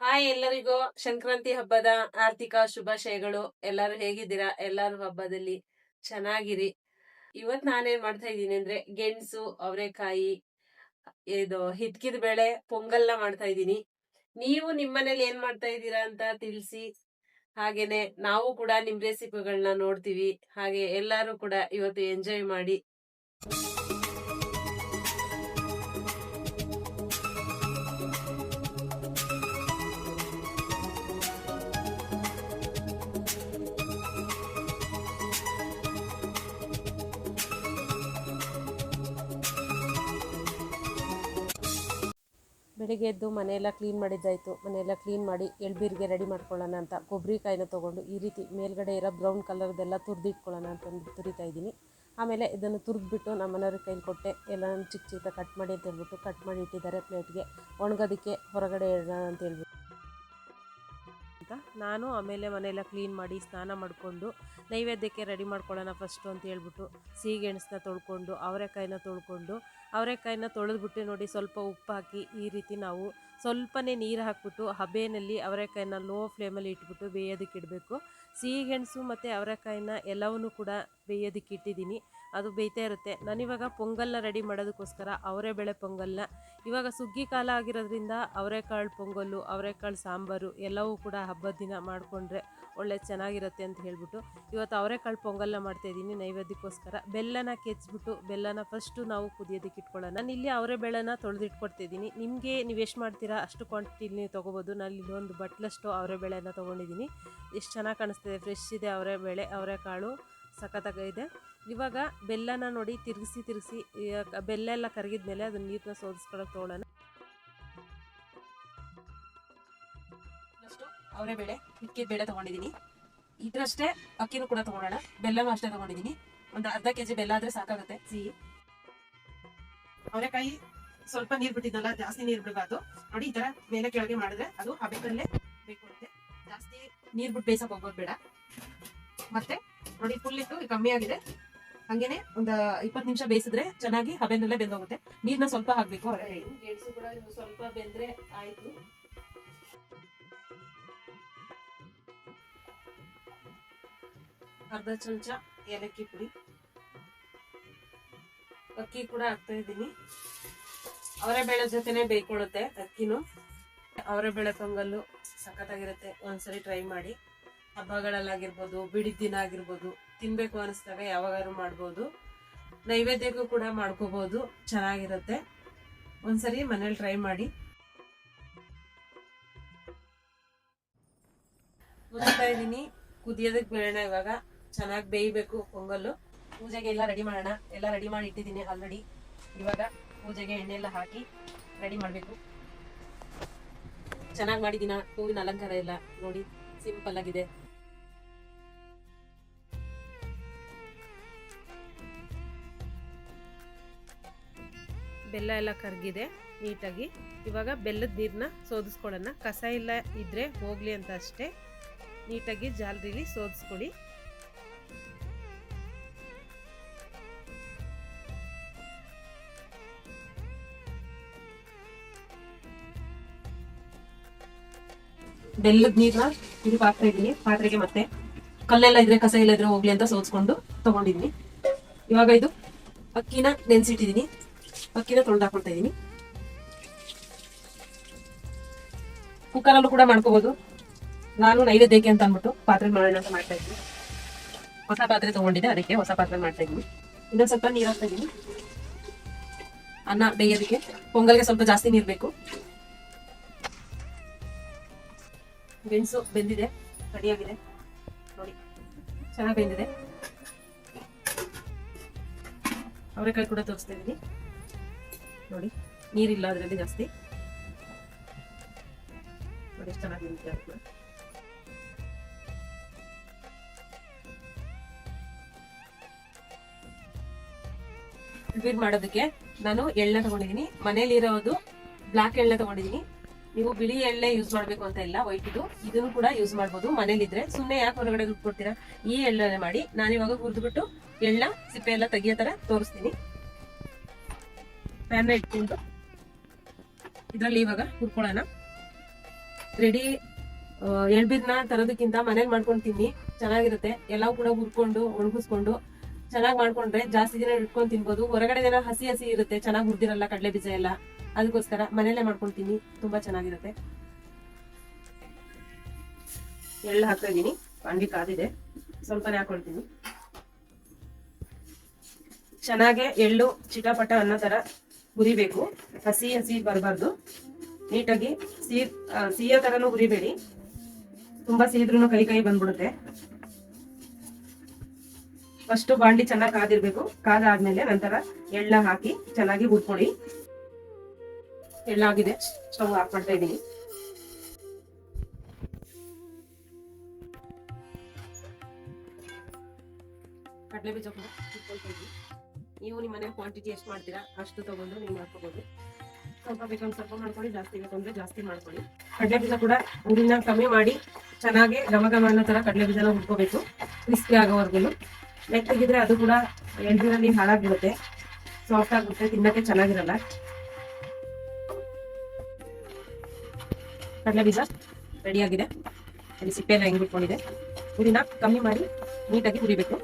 Hi, ಎಲ್ಲರಿಗೂ ಸಂಕ್ರಾಂತಿ ಹಬ್ಬದ ಆರ್ಥಿಕ ಶುಭಾಶಯಗಳು. ಎಲ್ಲರೂ ಹೇಗಿದ್ದೀರಾ? ಎಲ್ಲರೂ ಹಬ್ಬದಲ್ಲಿ ಚೆನ್ನಾಗಿರಿ. ಇವತ್ ನಾನೇನ್ ಮಾಡ್ತಾ ಇದ್ದೀನಿ ಅಂದ್ರೆ ಗೆಣಸು, ಅವರೆಕಾಯಿ, ಇದು ಹಿತ್ಕಿದ ಬೇಳೆ ಪೊಂಗಲ್ನ ಮಾಡ್ತಾ ಇದ್ದೀನಿ. ನೀವು ನಿಮ್ಮನೇಲಿ ಏನ್ ಮಾಡ್ತಾ ಇದ್ದೀರಾ ಅಂತ ತಿಳಿಸಿ. ಹಾಗೇನೆ ನಾವು ಕೂಡ ನಿಮ್ ರೆಸಿಪಿಗಳನ್ನ ನೋಡ್ತೀವಿ. ಹಾಗೆ ಎಲ್ಲರೂ ಕೂಡ ಇವತ್ತು ಎಂಜಾಯ್ ಮಾಡಿ. ಬೆಳಿಗ್ಗೆ ಎದ್ದು ಮನೆಯೆಲ್ಲ ಕ್ಲೀನ್ ಮಾಡಿದ್ದಾಯಿತು. ಮನೆಯೆಲ್ಲ ಕ್ಲೀನ್ ಮಾಡಿ ಎಳ್ಬೀರಿಗೆ ರೆಡಿ ಮಾಡ್ಕೊಳ್ಳೋಣ ಅಂತ ಕೊಬ್ಬರಿಕಾಯಿನ ತೊಗೊಂಡು ಈ ರೀತಿ ಮೇಲ್ಗಡೆ ಇರೋ ಬ್ರೌನ್ ಕಲರ್ದೆಲ್ಲ ತುರಿದಿಟ್ಕೊಳ್ಳೋಣ ಅಂತ ತುರಿತಾ ಇದ್ದೀನಿ. ಆಮೇಲೆ ಇದನ್ನು ತುರಿದ್ಬಿಟ್ಟು ನಮ್ಮ ಮನೆಯವ್ರ ಕೈಲಿ ಕೊಟ್ಟೆ. ಎಲ್ಲ ಚಿಕ್ಕ ಚಿಕ್ಕ ಕಟ್ ಮಾಡಿ ಅಂತ ಹೇಳ್ಬಿಟ್ಟು ಕಟ್ ಮಾಡಿ ಇಟ್ಟಿದ್ದಾರೆ ಪ್ಲೇಟ್ಗೆ. ಒಣಗೋದಕ್ಕೆ ಹೊರಗಡೆ ಇಡೋಣ ಅಂತ ಹೇಳ್ಬಿಟ್ಟು ನಾನು ಆಮೇಲೆ ಮನೆಯೆಲ್ಲ ಕ್ಲೀನ್ ಮಾಡಿ ಸ್ನಾನ ಮಾಡಿಕೊಂಡು ನೈವೇದ್ಯಕ್ಕೆ ರೆಡಿ ಮಾಡ್ಕೊಳ್ಳೋಣ ಫಸ್ಟು ಅಂತ ಹೇಳ್ಬಿಟ್ಟು ಸಿಹಿಗೆಣಸನ್ನ ತೊಳ್ಕೊಂಡು ಅವರೆಕಾಯಿನ ತೊಳೆದ್ಬಿಟ್ಟು ನೋಡಿ, ಸ್ವಲ್ಪ ಉಪ್ಪು ಹಾಕಿ ಈ ರೀತಿ ನಾವು ಸ್ವಲ್ಪನೇ ನೀರು ಹಾಕ್ಬಿಟ್ಟು ಹಬೆಯಲ್ಲಿ ಅವರೆಕಾಯಿನ ಲೋ ಫ್ಲೇಮಲ್ಲಿ ಇಟ್ಬಿಟ್ಟು ಬೇಯೋದಕ್ಕೆ ಇಡಬೇಕು. ಸಿಹಿಗೆಣಸು ಮತ್ತು ಅವರೆಕಾಯಿನ ಎಲ್ಲವನ್ನೂ ಕೂಡ ಬೇಯೋದಕ್ಕೆ ಇಟ್ಟಿದ್ದೀನಿ. ಅದು ಬೇಯ್ತಾ ಇರುತ್ತೆ. ನಾನಿವಾಗ ಪೊಂಗಲ್ನ ರೆಡಿ ಮಾಡೋದಕ್ಕೋಸ್ಕರ ಅವರೆಬೇಳೆ ಪೊಂಗಲ್ನ, ಇವಾಗ ಸುಗ್ಗಿ ಕಾಲ ಆಗಿರೋದ್ರಿಂದ ಅವರೆಕಾಳು ಪೊಂಗಲ್ಲು, ಅವರೆಕಾಳು ಸಾಂಬಾರು ಎಲ್ಲವೂ ಕೂಡ ಹಬ್ಬದ ದಿನ ಮಾಡಿಕೊಂಡ್ರೆ ಒಳ್ಳೆ ಚೆನ್ನಾಗಿರುತ್ತೆ ಅಂತ ಹೇಳ್ಬಿಟ್ಟು ಇವತ್ತು ಅವರೆಕಾಳು ಪೊಂಗಲ್ನ ಮಾಡ್ತಾಯಿದ್ದೀನಿ ನೈವೇದ್ಯಕ್ಕೋಸ್ಕರ. ಬೆಲ್ಲನ ಕೆಚ್ಚಿಬಿಟ್ಟು ಬೆಲ್ಲನ ಫಸ್ಟು ನಾವು ಕುದಿಯೋದಕ್ಕೆ ಇಟ್ಕೊಳ್ಳೋಣ. ನಾನು ಇಲ್ಲಿ ಅವರೆಬೇಳೆನ ತೊಳೆದಿಟ್ಕೊಡ್ತಿದ್ದೀನಿ. ನಿಮಗೆ ನೀವು ಎಷ್ಟು ಮಾಡ್ತೀರಾ ಅಷ್ಟು ಕ್ವಾಂಟಿಟಿಲಿ ನೀವು ತೊಗೋಬೋದು. ನಾನು ಇಲ್ಲಿ ಒಂದು ಬಟ್ಲಷ್ಟು ಅವರೆಬೇಳೆನ ತೊಗೊಂಡಿದ್ದೀನಿ. ಎಷ್ಟು ಚೆನ್ನಾಗಿ ಕಾಣಿಸ್ತಿದೆ, ಫ್ರೆಶ್ ಇದೆ ಅವರೆಬೇಳೆ, ಅವರೆಕಾಳು ಸಖತ್ತಾಗಿದೆ. ಇವಾಗ ಬೆಲ್ಲನ ನೋಡಿ ತಿರುಗಿಸಿ ಬೆಲ್ಲ ಎಲ್ಲ ಕರಗಿದ ಮೇಲೆ ಅದನ್ನ ನೀರನ್ನ ಸೋದಿಸ್ಕೊಳ್ಳೋಕೆ ತೊಗೊಳ್ಳೋಣ. ಅವರೆಬೇಳೆ ಹಿಕ್ಕಿದ ಬೇಳೆ ತೊಗೊಂಡಿದ್ದೀನಿ. ಇದ್ರಷ್ಟೇ ಅಕ್ಕಿನೂ ಕೂಡ ತೊಗೊಳ್ಳೋಣ. ಬೆಲ್ಲನೂ ಅಷ್ಟೇ ತೊಗೊಂಡಿದ್ದೀನಿ. ಒಂದು ಅರ್ಧ ಕೆಜಿ ಬೆಲ್ಲ ಆದರೆ ಸಾಕಾಗುತ್ತೆ ಸಿಹಿ. ಅವರೆಕಾಯಿ ಸ್ವಲ್ಪ ನೀರು ಬಿಟ್ಟಿದ್ದಲ್ಲ, ಜಾಸ್ತಿ ನೀರು ಬಿಡಬಾರ್ದು. ನೋಡಿ, ಈ ತರ ಮೇಲೆ ಕೆಳಗೆ ಮಾಡಿದ್ರೆ ಅದು ಹಬೆಕಲ್ಲೇ ಬೇಕು ಅಂತೆ. ಜಾಸ್ತಿ ನೀರು ಬಿಟ್ಟು ಬೇಯಿಸಕ್ಕೆ ಹೋಗೋದು ಬೇಡ. ಮತ್ತೆ ನೋಡಿ, ಫುಲ್ ಇತ್ತು, ಕಮ್ಮಿ ಆಗಿದೆ. ಹಂಗೇನೆ ಒಂದು 20 ನಿಮಿಷ ಬೇಯಿಸಿದ್ರೆ ಚೆನ್ನಾಗಿ ಹಬೆನಲ್ಲೇ ಬೆಂದೋಗುತ್ತೆ. ನೀರ್ನ ಸ್ವಲ್ಪ ಹಾಕ್ಬೇಕು. ಗೆಣಸು ಕೂಡ ಸ್ವಲ್ಪ ಬೆಂದ್ರೆ ಆಯ್ತು. ಅರ್ಧ ಚಮಚ ಏಲಕ್ಕಿ ಪುಡಿ, ಅಕ್ಕಿ ಕೂಡ ಹಾಕ್ತಾ ಇದ್ದೀನಿ. ಅವರೆಬೇಳೆ ಜೊತೆನೆ ಬೇಯ್ಕೊಳ್ಳುತ್ತೆ ಅಕ್ಕಿನೂ. ಅವರೆಬೇಳೆ ಪೊಂಗಲ್ಲು ಸಖತ್ತಾಗಿರುತ್ತೆ. ಒಂದ್ಸರಿ ಟ್ರೈ ಮಾಡಿ. ಹಬ್ಬಗಳಲ್ಲಾಗಿರ್ಬೋದು, ಬಿಡಿದ ದಿನ ಆಗಿರ್ಬೋದು, ತಿನ್ಬೇಕು ಅನಿಸ್ದಾಗ ಯಾವಾಗಾದ್ರೂ ಮಾಡ್ಬೋದು. ನೈವೇದ್ಯಕ್ಕೂ ಕೂಡ ಮಾಡ್ಕೋಬಹುದು, ಚೆನ್ನಾಗಿರುತ್ತೆ. ಒಂದ್ಸರಿ ಮನೇಲಿ ಟ್ರೈ ಮಾಡಿ. ಕುದಿಸ್ತಾ ಇದ್ದೀನಿ, ಕುದಿಯೋದಕ್ಕೆ ಬೇಡ. ಇವಾಗ ಚೆನ್ನಾಗಿ ಬೇಯಬೇಕು ಪೊಂಗಲ್ಲು. ಪೂಜೆಗೆ ಎಲ್ಲ ರೆಡಿ ಮಾಡೋಣ. ಎಲ್ಲ ರೆಡಿ ಮಾಡಿ ಇಟ್ಟಿದ್ದೀನಿ ಆಲ್ರೆಡಿ. ಇವಾಗ ಪೂಜೆಗೆ ಎಣ್ಣೆ ಎಲ್ಲ ಹಾಕಿ ರೆಡಿ ಮಾಡಬೇಕು. ಚೆನ್ನಾಗಿ ಮಾಡಿದ್ದೀನ. ಹೂವಿನ ಅಲಂಕಾರ ಎಲ್ಲ ನೋಡಿ ಸಿಂಪಲ್ ಆಗಿದೆ. ಬೆಲ್ಲ ಎಲ್ಲ ಕರಗಿದೆ ನೀಟಾಗಿ. ಇವಾಗ ಬೆಲ್ಲದ ನೀರನ್ನ ಸೋದಿಸ್ಕೊಳ್ಳೋಣ. ಕಸ ಎಲ್ಲ ಇದ್ರೆ ಹೋಗ್ಲಿ ಅಂತ ಅಷ್ಟೇ. ನೀಟಾಗಿ ಜಾಲರಿಲಿ ಸೋದಿಸ್ಕೊಳ್ಳಿ. ಬೆಲ್ಲದ ನೀರನ್ನ ಕುದಿ ಹಾಕ್ತಾ ಇದ್ದೀನಿ ಪಾತ್ರೆಗೆ. ಮತ್ತೆ ಕಲ್ಲೆಲ್ಲ ಇದ್ರೆ, ಕಸ ಎಲ್ಲ ಇದ್ರೆ ಹೋಗ್ಲಿ ಅಂತ ಸೋದ್ಸ್ಕೊಂಡು ತಗೊಂಡಿದ್ದೀನಿ. ಇವಾಗ ಇದು ಅಕ್ಕಿನ ನೆನ್ಸಿಟ್ಟಿದ್ದೀನಿ. ಅಕ್ಕಿನ ತೊಳೆದು ಹಾಕೊಳ್ತಾ ಇದ್ದೀನಿ. ಕುಕ್ಕರಲ್ಲೂ ಕೂಡ ಮಾಡ್ಕೋಬಹುದು. ನಾನು ನೈವೇದ್ಯಕ್ಕೆ ಅಂತ ಅಂದ್ಬಿಟ್ಟು ಪಾತ್ರೆ ಮಾಡೋಣ ಅಂತ ಮಾಡ್ತಾ ಇದ್ದೀನಿ. ಹೊಸ ಪಾತ್ರೆ ತಗೊಂಡಿದ್ದೆ, ಅದಕ್ಕೆ ಹೊಸ ಪಾತ್ರೆ ಮಾಡ್ತಾ ಇದ್ದೀನಿ. ಇನ್ನೊಂದು ಸ್ವಲ್ಪ ನೀರು ಹಾಕ್ತಾ ಇದ್ದೀನಿ. ಅನ್ನ ಬೇಯೋದಕ್ಕೆ, ಪೊಂಗಲ್ಗೆ ಸ್ವಲ್ಪ ಜಾಸ್ತಿ ನೀರು ಬೇಕು. ಗೆಣಸು ಬೆಂದಿದೆ, ರೆಡಿಯಾಗಿದೆ ನೋಡಿ, ಚೆನ್ನಾಗಿ ಬೆಂದಿದೆ. ಅವರೆಕಾಯಿ ಕೂಡ ತೋರಿಸ್ತಾ ಇದ್ದೀನಿ ನೋಡಿ, ನೀರಿಲ್ಲ ಅದರಲ್ಲಿ ಜಾಸ್ತಿ. ನೋಡಿ ಎಷ್ಟು ಚೆನ್ನಾಗಿ ಬೆಂದಿದೆ. ಇಡ್ಲಿ ಮಾಡೋದಕ್ಕೆ ನಾನು ಎಳ್ಳೆ ತಗೊಂಡಿದ್ದೀನಿ. ಮನೇಲಿ ಇರೋದು ಬ್ಲಾಕ್ ಎಳ್ಳೆ ತಗೊಂಡಿದ್ದೀನಿ. ನೀವು ಬಿಳಿ ಎಳ್ಳೆ ಯೂಸ್ ಮಾಡ್ಬೇಕು ಅಂತ ಇಲ್ಲ, ವೈಟ್ ಇದನ್ನು ಕೂಡ ಯೂಸ್ ಮಾಡ್ಬೋದು ಮನೇಲಿದ್ರೆ. ಸುಮ್ಮನೆ ಯಾಕೆ ಹೊರಗಡೆ ದುಡ್ಡು ಕೊಡ್ತೀರಾ, ಈ ಎಳ್ಳೆ ಮಾಡಿ. ನಾನಿವಾಗ ಹುರಿದ್ಬಿಟ್ಟು ಎಳ್ಳ ಸಿಪ್ಪೆ ಎಲ್ಲ ತೆಗಿಯೋ ತರ ತೋರಿಸ್ತೀನಿ. ಪ್ಯಾನ್ ಇಟ್ಕೊಂಡು ಇದರಲ್ಲಿ ಇವಾಗ ಹುರ್ಕೊಳ್ಳೋಣ. ರೆಡಿ ಎಳ್ಬೀರ್ನ ತರೋದಕ್ಕಿಂತ ಮನೇಲಿ ಮಾಡ್ಕೊಂಡು ತಿನ್ನಿ, ಚೆನ್ನಾಗಿರುತ್ತೆ. ಎಲ್ಲವೂ ಕೂಡ ಹುರ್ಕೊಂಡು ಒಣಗಿಸ್ಕೊಂಡು ಚೆನ್ನಾಗಿ ಮಾಡ್ಕೊಂಡ್ರೆ ಜಾಸ್ತಿ ದಿನ ಇಟ್ಕೊಂಡು ತಿನ್ಬೋದು. ಹೊರಗಡೆ ದಿನ ಹಸಿ ಹಸಿ ಇರುತ್ತೆ, ಚೆನ್ನಾಗಿ ಹುರಿದಿರಲ್ಲ ಕಡಲೆ ಬೀಜ ಎಲ್ಲ. ಅದಕ್ಕೋಸ್ಕರ ಮನೇಲೆ ಮಾಡ್ಕೊಂಡು ತಿನ್ನಿ, ತುಂಬಾ ಚೆನ್ನಾಗಿರುತ್ತೆ. ಎಳ್ಳು ಹಾಕ್ತಾ ಇದೀನಿ, ಬಾಂಡಿ ಕಾದಿದೆ, ಸ್ವಲ್ಪನೇ ಹಾಕೊಳ್ತೀನಿ. ಚೆನ್ನಾಗೆ ಎಳ್ಳು ಚಿಟಪಟ ಅನ್ನೋ ತರ ಹುರಿಬೇಕು, ಹಸಿ ಹಸಿ ಬರಬಾರ್ದು. ನೀಟಾಗಿ ಸಿಹಿಯ ತರನು ಹುರಿಬೇಡಿ, ತುಂಬಾ ಸಿಹಿದ್ರೂ ಕೈ ಕೈ ಬಂದ್ಬಿಡುತ್ತೆ. ಫಸ್ಟ್ ಬಾಂಡಿ ಚೆನ್ನಾಗಿ ಕಾದಿರ್ಬೇಕು. ಕಾದಾದ್ಮೇಲೆ ನಂತರ ಎಳ್ಳ ಹಾಕಿ ಚೆನ್ನಾಗಿ ಹುರ್ಕೊಡಿ. ಎಳ್ಳಾಗಿದೆ, ಸ್ಟವ್ ಆಫ್ ಮಾಡ್ತಾ ಇದ್ದೀನಿ. ಕಡಲೆ ಬೀಜ ಕೂಡ ಹುರ್ಕೊಳ್ತಾ ಇದ್ದೀನಿ. ನೀವು ನಿಮ್ಮ ಮನೆ ಕ್ವಾಂಟಿಟಿ ಎಷ್ಟು ಮಾಡ್ತೀರಾ ಅಷ್ಟು ತಗೊಂಡು ನೀವು ಮಾಡ್ಕೋಬಹುದು. ಸ್ವಲ್ಪ ಬೇಕಂದ್ರೆ ಸ್ವಲ್ಪ ಮಾಡ್ಕೊಳ್ಳಿ, ಜಾಸ್ತಿ ಬೇಕಂದ್ರೆ ಜಾಸ್ತಿ ಮಾಡ್ಕೊಳ್ಳಿ. ಕಡಲೆ ಬೀಜ ಕೂಡ ಉರಿನ ಕಮ್ಮಿ ಮಾಡಿ ಚೆನ್ನಾಗಿ ಘಮ ಘಮ ಅನ್ನೋ ತರ ಕಡಲೆ ಬೀಜನ ಹುರ್ಕೋಬೇಕು, ಕ್ರಿಸ್ಪಿ ಆಗೋವರೆಗೂ. ಮೆತ್ತಗಿದ್ರೆ ಅದು ಕೂಡ ಎಳ್ಬಿರಲ್ಲಿ ಹಾಳಾಗ್ಬಿಡುತ್ತೆ, ಸಾಫ್ಟ್ ಆಗುತ್ತೆ, ತಿನ್ನಕ್ಕೆ ಚೆನ್ನಾಗಿರಲ್ಲ. ಕಡಲೆ ಬೀಜ ರೆಡಿ ಆಗಿದೆ, ಅಲ್ಲಿ ಸಿಪ್ಪೆ ಎಲ್ಲ ಹೆಂಗ್ ಬಿಟ್ಕೊಂಡಿದೆ. ಉರಿನ ಕಮ್ಮಿ ಮಾಡಿ ನೀಟಾಗಿ ಹುರಿಬೇಕು.